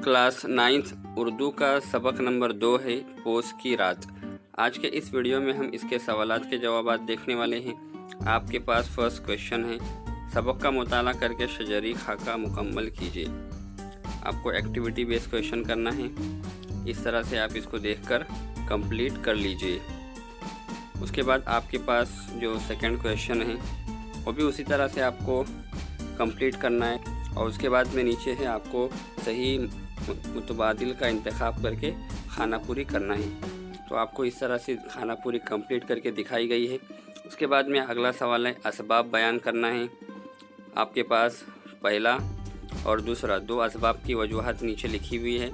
Class 9th Urdu का सबक number 2 है पोस की रात। आज के इस वीडियो में हम इसके सवालात के जवाबात देखने वाले हैं। आपके पास फर्स्ट क्वेश्चन है, सबक का मुताला करके शजरी खाका मुकम्मल कीजिए। आपको एक्टिविटी बेस्ड क्वेश्चन करना है, इस तरह से आप इसको देखकर कंप्लीट कर लीजिए। उसके बाद आपके पास जो सेकंड क्वेश्चन है वो भी उसी तरह से आपको कंप्लीट करना है और उसके बाद में नीचे है आपको सही मुतबादिल का इंतखाब करके खाना पूरी करना है। तो आपको इस तरह से खाना पूरी कंप्लीट करके दिखाई गई है। उसके बाद में अगला सवाल है असबाब बयान करना है। आपके पास पहला और दूसरा दो असबाब की वजूहत नीचे लिखी हुई है,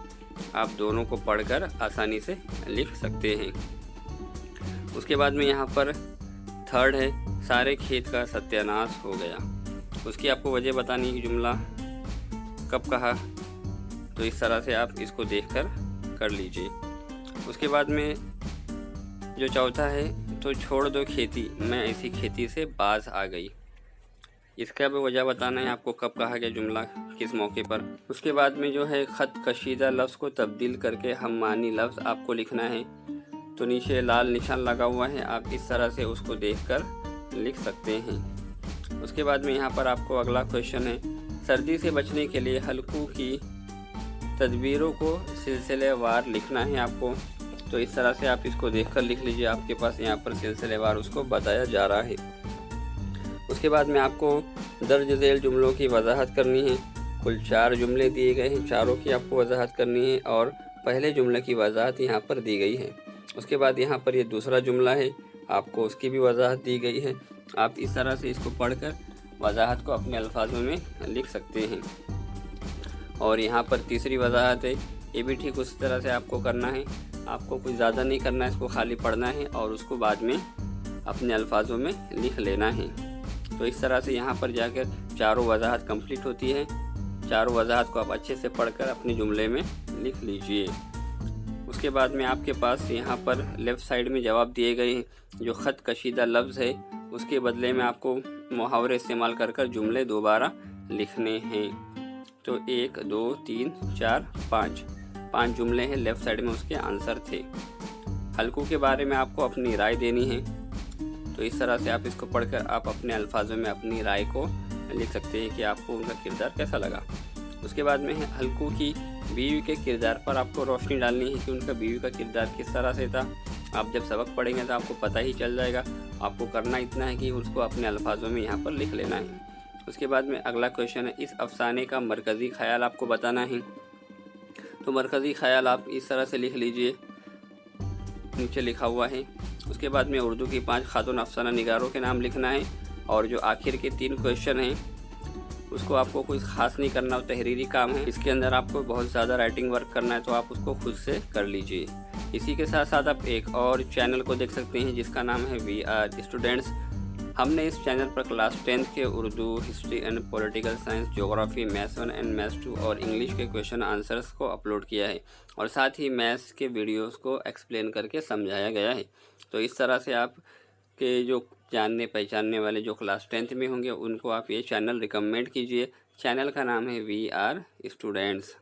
आप दोनों को पढ़कर आसानी से लिख सकते हैं। उसके बाद में यहाँ पर थर्ड है सारे खेत का सत्यानाश हो गया। उसकी आपको वजह बतानी है, जुमला कब कहा, तो इस तरह से आप इसको देखकर कर लीजिए। उसके बाद में जो चौथा है तो छोड़ दो खेती, मैं ऐसी खेती से बाज आ गई। इसका भी वजह बताना है आपको, कब कहा गया जुमला, किस मौके पर। उसके बाद में जो है ख़त कशीदा लफ्ज़ को तब्दील करके हम मानी लफ्ज़ आपको लिखना है। तो नीचे लाल निशान लगा हुआ है, आप इस तरह से उसको देखकर लिख सकते हैं। उसके बाद में यहाँ पर आपको अगला क्वेश्चन है, सर्दी से बचने के लिए हल्कू की तदबीरों को सिलसिलेवार लिखना है आपको। तो इस तरह से आप इसको देखकर लिख लीजिए, आपके पास यहाँ पर सिलसिलेवार उसको बताया जा रहा है। उसके बाद में आपको दर्ज झेल जुमलों की वजाहत करनी है। कुल 4 जुमले दिए गए हैं, चारों की आपको वजाहत करनी है और पहले जुमले की वजाहत यहाँ पर दी गई है। उसके बाद यहाँ पर ये दूसरा जुमला है, आपको उसकी भी वजाहत दी गई है। आप इस तरह से इसको पढ़कर वजाहत को अपने अल्फाजों में लिख सकते हैं। और यहाँ पर तीसरी वजाहत है, ये भी ठीक उसी तरह से आपको करना है। आपको कुछ ज़्यादा नहीं करना है, इसको खाली पढ़ना है और उसको बाद में अपने अल्फाजों में लिख लेना है। तो इस तरह से यहाँ पर जाकर चारों वजाहत कंप्लीट होती है। चारों वजाहत को आप अच्छे से पढ़कर अपने जुमले में लिख लीजिए। उसके बाद में आपके पास यहाँ पर लेफ़्ट साइड में जवाब दिए गए हैं। जो ख़त कशीदा लफ्ज़ है उसके बदले में आपको मुहावरे इस्तेमाल कर जुमले दोबारा लिखने हैं। तो 1 2 3 4 5 जुमले हैं, लेफ़्ट साइड में उसके आंसर थे। हल्कू के बारे में आपको अपनी राय देनी है। तो इस तरह से आप इसको पढ़कर आप अपने अल्फाजों में अपनी राय को लिख सकते हैं कि आपको उनका किरदार कैसा लगा। उसके बाद में है हल्कू की बीवी के किरदार पर आपको रोशनी डालनी है कि उनका बीवी का किरदार किस तरह से था। आप जब सबक पढ़ेंगे तो आपको पता ही चल जाएगा। आपको करना इतना है कि उसको अपने अल्फाजों में यहाँ पर लिख लेना है। उसके बाद में अगला क्वेश्चन है, इस अफसाने का मरकज़ी ख्याल आपको बताना है। तो मरकज़ी ख्याल आप इस तरह से लिख लीजिए, नीचे लिखा हुआ है। उसके बाद में उर्दू की 5 खातून अफसाना निगारों के नाम लिखना है और जो आखिर के 3 क्वेश्चन हैं उसको आपको कुछ ख़ास नहीं करना, तहरीरी काम है। इसके अंदर आपको बहुत ज़्यादा राइटिंग वर्क करना है, तो आप उसको खुद से कर लीजिए। इसी के साथ साथ आप एक और चैनल को देख सकते हैं जिसका नाम है VR स्टूडेंट्स। हमने इस चैनल पर क्लास 10th के Urdu, history and political science, geography, maths 1 and maths 2 और इंग्लिश के क्वेश्चन आंसर्स को अपलोड किया है और साथ ही मैथ्स के वीडियोस को एक्सप्लेन करके समझाया गया है। तो इस तरह से आप के जो जानने पहचानने वाले जो क्लास 10th में होंगे उनको आप ये चैनल रिकमेंड कीजिए। चैनल का नाम है VR स्टूडेंट्स।